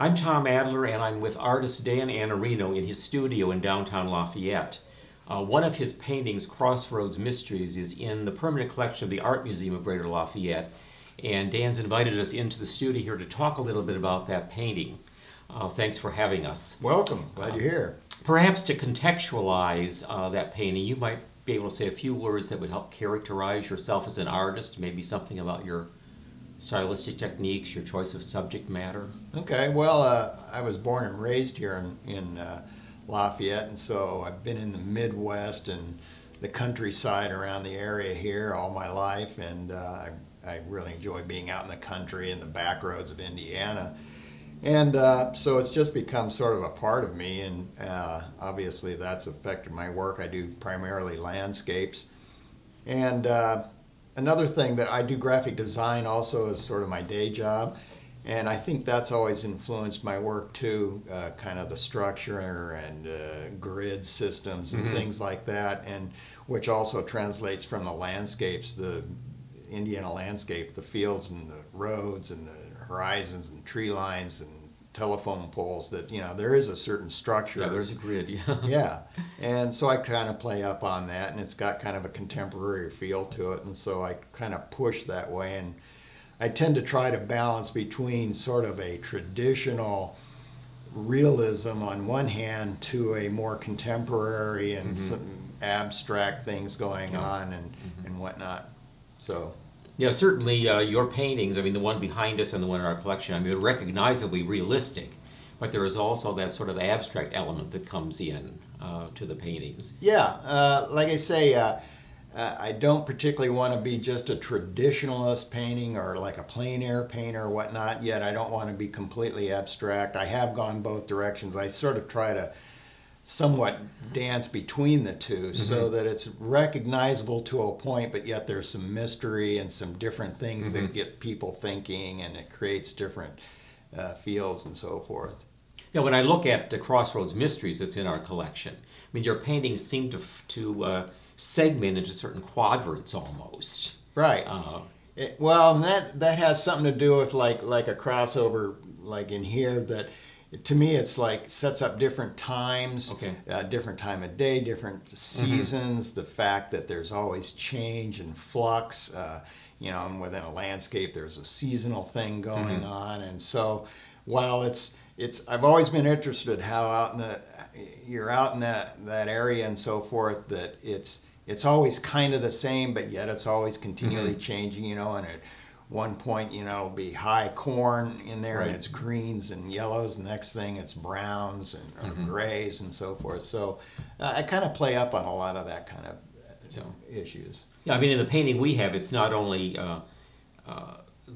I'm Tom Adler, and I'm with artist Dan Anarino in his studio in downtown Lafayette. One of his paintings, Crossroads Mysteries, is in the permanent collection of the Art Museum of Greater Lafayette, and Dan's invited us into the studio here to talk a little bit about that painting. Thanks for having us. Welcome. Glad you're here. Perhaps to contextualize that painting, you might be able to say a few words that would help characterize yourself as an artist, maybe something about your stylistic techniques, your choice of subject matter. Okay. Well, I was born and raised here in Lafayette, and so I've been in the Midwest and the countryside around the area here all my life, and I really enjoy being out in the country in the back roads of Indiana. And so it's just become sort of a part of me, and obviously that's affected my work. I do primarily landscapes. And another thing that I do graphic design also as sort of my day job. And I think that's always influenced my work too, kind of the structure and grid systems and things like that, and which also translates from the landscapes, the Indiana landscape, the fields and the roads and the horizons and tree lines and telephone poles, that there is a certain structure. Yeah, there's a grid, yeah. Yeah, and so I kind of play up on that, and it's got kind of a contemporary feel to it, and so I kind of push that way, and I tend to try to balance between sort of a traditional realism on one hand to a more contemporary and some abstract things going on and whatnot. So. Yeah, certainly your paintings, I mean, the one behind us and the one in our collection, I mean, they're recognizably realistic, but there is also that sort of abstract element that comes in to the paintings. Yeah, like I say, I don't particularly want to be just a traditionalist painting or like a plein air painter or whatnot, yet I don't want to be completely abstract. I have gone both directions. I sort of try to somewhat dance between the two so that it's recognizable to a point, but yet there's some mystery and some different things that get people thinking, and it creates different fields and so forth. Yeah, when I look at the Crossroads Mysteries that's in our collection, I mean, your paintings seem to segment into certain quadrants almost. Right. Well, and that has something to do with like a crossover, like in here, that to me it's like sets up different times, different time of day, different seasons, the fact that there's always change and flux, and within a landscape there's a seasonal thing going on, and so while it's I've always been interested how you're out in that area and so forth, that it's always kind of the same, but yet it's always continually changing, and at one point, it'll be high corn in there, and it's greens and yellows. The next thing, it's browns and grays and so forth. So I kind of play up on a lot of that kind of issues. Yeah, I mean, in the painting we have, it's not only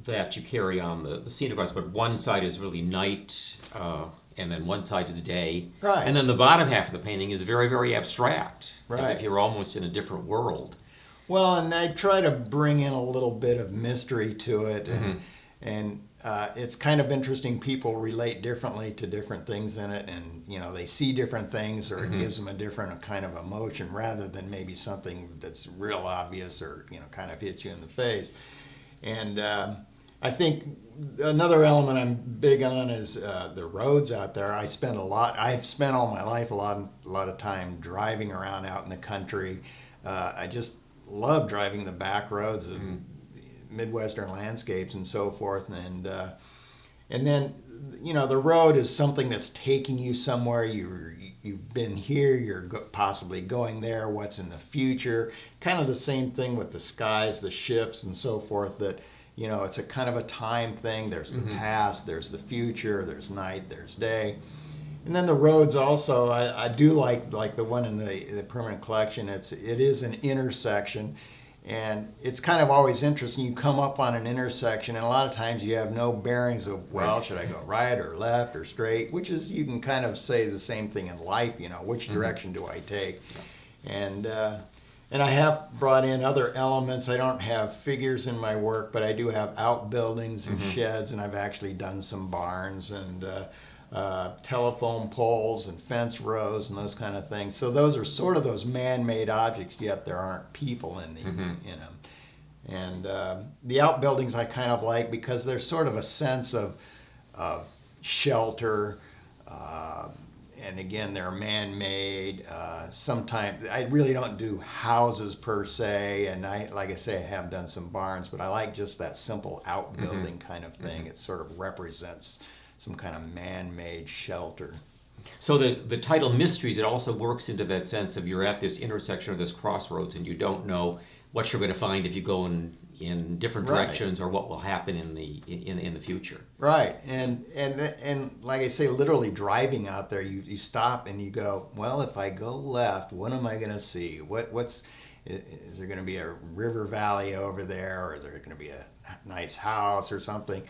that you carry on the scene across, but one side is really night, and then one side is day. Right. And then the bottom half of the painting is very, very abstract, as Right. if you're almost in a different world. Well, and I try to bring in a little bit of mystery to it, and it's kind of interesting. People relate differently to different things in it, and they see different things, or it gives them a different kind of emotion, rather than maybe something that's real obvious or kind of hits you in the face. And I think another element I'm big on is the roads out there. I've spent all my life a lot of time driving around out in the country. I just love driving the back roads of Midwestern landscapes and so forth, and then the road is something that's taking you somewhere. You've been here, you're possibly going there. What's in the future? Kind of the same thing with the skies, the shifts and so forth. That it's a kind of a time thing. There's the past, there's the future, there's night, there's day. And then the roads also, I do like the one in the permanent collection. It is an intersection, and it's kind of always interesting. You come up on an intersection, and a lot of times you have no bearings of, should I go right or left or straight? Which is, you can kind of say the same thing in life. Which direction do I take? And I have brought in other elements. I don't have figures in my work, but I do have outbuildings and sheds, and I've actually done some barns and telephone poles and fence rows and those kind of things. So those are sort of those man-made objects, yet there aren't people in them. And the outbuildings I kind of like, because there's sort of a sense of shelter. And again, they're man-made. Sometimes I really don't do houses per se, and like I say, I have done some barns, but I like just that simple outbuilding kind of thing. It sort of represents some kind of man-made shelter. So the title Mysteries, it also works into that sense of you're at this intersection or this crossroads and you don't know what you're going to find if you go in different directions or what will happen in the future. Right, and like I say, literally driving out there, you stop and you go, well, if I go left, what am I going to see? Is there going to be a river valley over there, or is there going to be a nice house or something?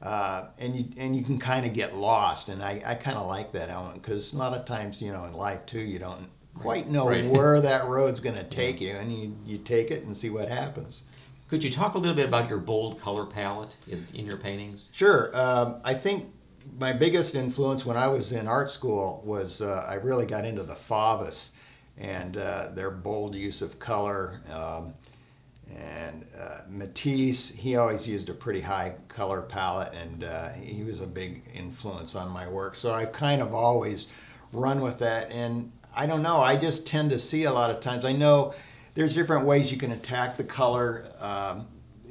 And you can kind of get lost, and I kind of like that element, because a lot of times, in life too, you don't quite know where that road's going to take you, and you take it and see what happens. Could you talk a little bit about your bold color palette in your paintings? Sure. I think my biggest influence when I was in art school was I really got into the Fauvists and their bold use of color. And Matisse, he always used a pretty high color palette, and he was a big influence on my work. So I've kind of always run with that. And I don't know, I just tend to see a lot of times, I know there's different ways you can attack the color,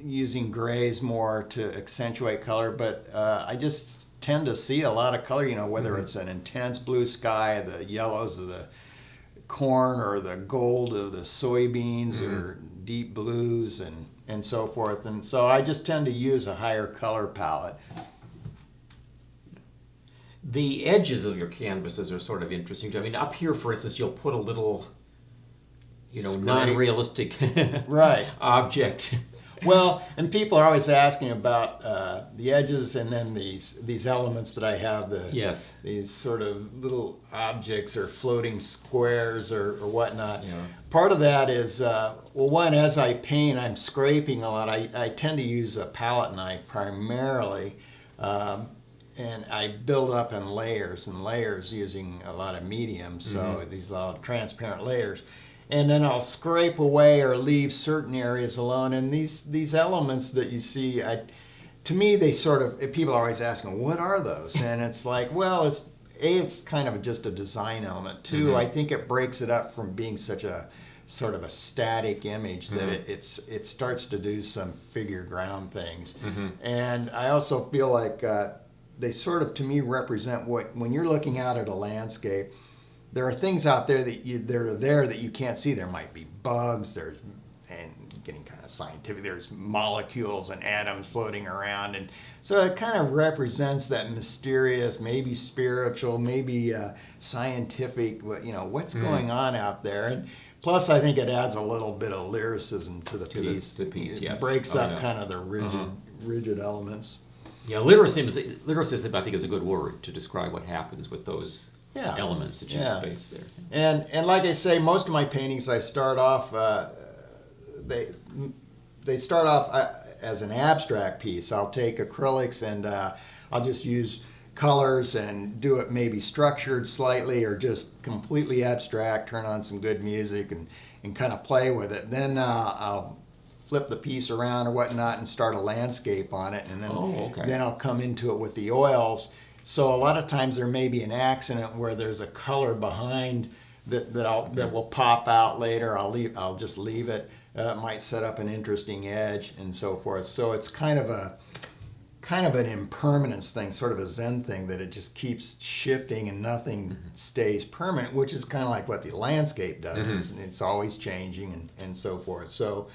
using grays more to accentuate color, but I just tend to see a lot of color, whether it's an intense blue sky, the yellows of the corn, or the gold of the soybeans, or deep blues and so forth. And so I just tend to use a higher color palette. The edges of your canvases are sort of interesting. I mean, up here, for instance, you'll put a little, non-realistic right object. Well, and people are always asking about the edges, and then these elements that I have, these sort of little objects or floating squares or whatnot. Yeah. Part of that is, one, as I paint, I'm scraping a lot. I tend to use a palette knife primarily, and I build up in layers and layers using a lot of mediums, so these lot of transparent layers. And then I'll scrape away or leave certain areas alone. And these elements that you see, to me, they sort of, people are always asking, what are those? And it's like, well, it's kind of just a design element. Two, I think it breaks it up from being such a sort of a static image that it starts to do some figure ground things. And I also feel like they sort of, to me, represent when you're looking out at a landscape, there are things out there that you can't see. There might be bugs. And getting kind of scientific, there's molecules and atoms floating around, and so it kind of represents that mysterious, maybe spiritual, maybe scientific. What's going on out there, and plus I think it adds a little bit of lyricism to the piece. Yes. It breaks up kind of the rigid elements. Yeah, lyricism I think is a good word to describe what happens with those. Elements that you space there. And like I say, most of my paintings, I start off, they start off as an abstract piece. I'll take acrylics and I'll just use colors and do it maybe structured slightly or just completely abstract, turn on some good music and kind of play with it. Then I'll flip the piece around or whatnot and start a landscape on it, and then I'll come into it with the oils. So a lot of times there may be an accident where there's a color behind that will pop out later. I'll just leave it. It might set up an interesting edge and so forth. So it's kind of an impermanence thing, sort of a Zen thing, that it just keeps shifting and nothing stays permanent, which is kind of like what the landscape does. It's always changing and so forth. So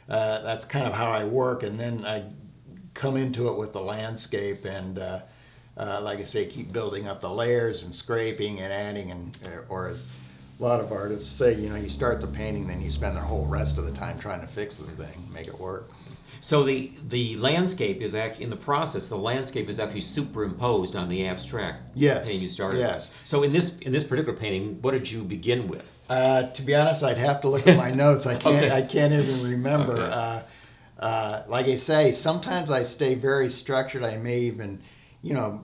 that's kind of how I work, and then I come into it with the landscape and like I say, keep building up the layers and scraping and adding, or as a lot of artists say, you start the painting, then you spend the whole rest of the time trying to fix the thing, make it work. So the landscape is actually, in the process, the landscape is actually superimposed on the abstract painting you started with. Yes. So in this particular painting, what did you begin with? To be honest, I'd have to look at my notes. I can't even remember. Okay. Like I say, sometimes I stay very structured. I may even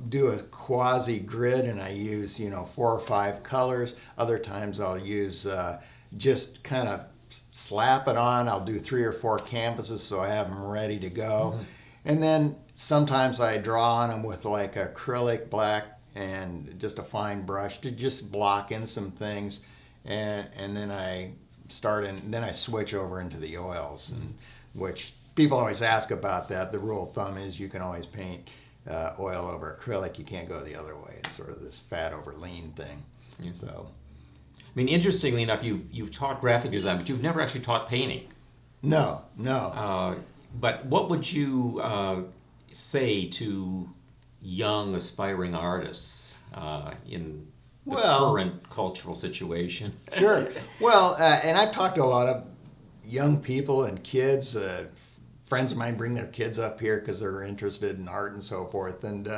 do a quasi grid, and I use 4 or 5 colors. Other times I'll use just kind of slap it on. I'll do 3 or 4 canvases so I have them ready to go. And then sometimes I draw on them with like acrylic black and just a fine brush to just block in some things. And then then I switch over into the oils, and which people always ask about that. The rule of thumb is you can always paint oil over acrylic. You can't go the other way. It's sort of this fat over lean thing. Yeah. So, I mean, interestingly enough, you've taught graphic design, but you've never actually taught painting. no. But what would you say to young aspiring artists in the Well- current cultural situation? Sure. Well, and I've talked to a lot of young people and kids. Friends of mine bring their kids up here because they're interested in art and so forth. And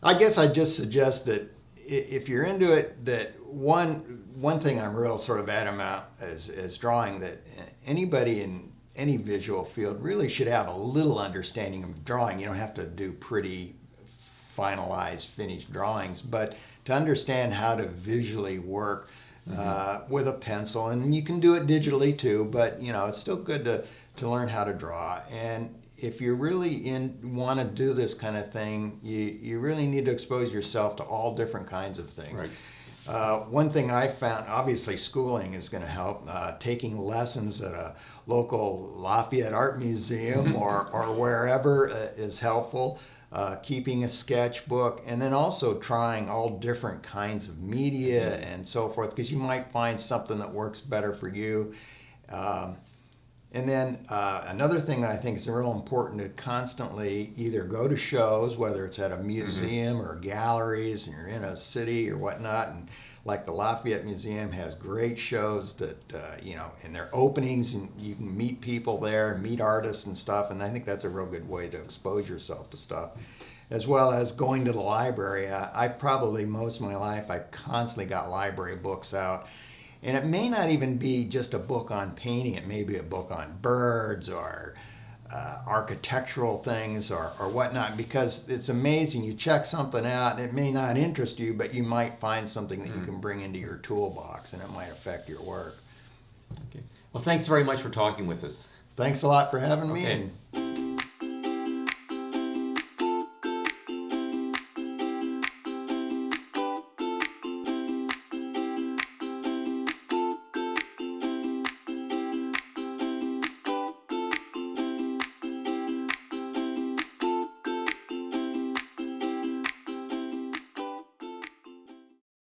I guess I just suggest that if you're into it, that one thing I'm real sort of adamant as drawing, that anybody in any visual field really should have a little understanding of drawing. You don't have to do pretty finalized, finished drawings, but to understand how to visually work with a pencil. And you can do it digitally too, but you know, it's still good to learn how to draw. And if you're really want to do this kind of thing, you really need to expose yourself to all different kinds of things. Right. One thing I found, obviously schooling is going to help. Taking lessons at a local Lafayette Art Museum or wherever is helpful. Keeping a sketchbook, and then also trying all different kinds of media and so forth, because you might find something that works better for you. And then another thing that I think is real important to constantly either go to shows, whether it's at a museum or galleries, and you're in a city or whatnot. And like the Lafayette Museum has great shows that, you know, in their openings, and you can meet people there and meet artists and stuff. And I think that's a real good way to expose yourself to stuff. As well as going to the library. I've probably most of my life, I've constantly got library books out. And it may not even be just a book on painting. It may be a book on birds or architectural things or whatnot, because it's amazing. You check something out and it may not interest you, but you might find something that you can bring into your toolbox and it might affect your work. Okay. Well, thanks very much for talking with us. Thanks a lot for having me. Okay. And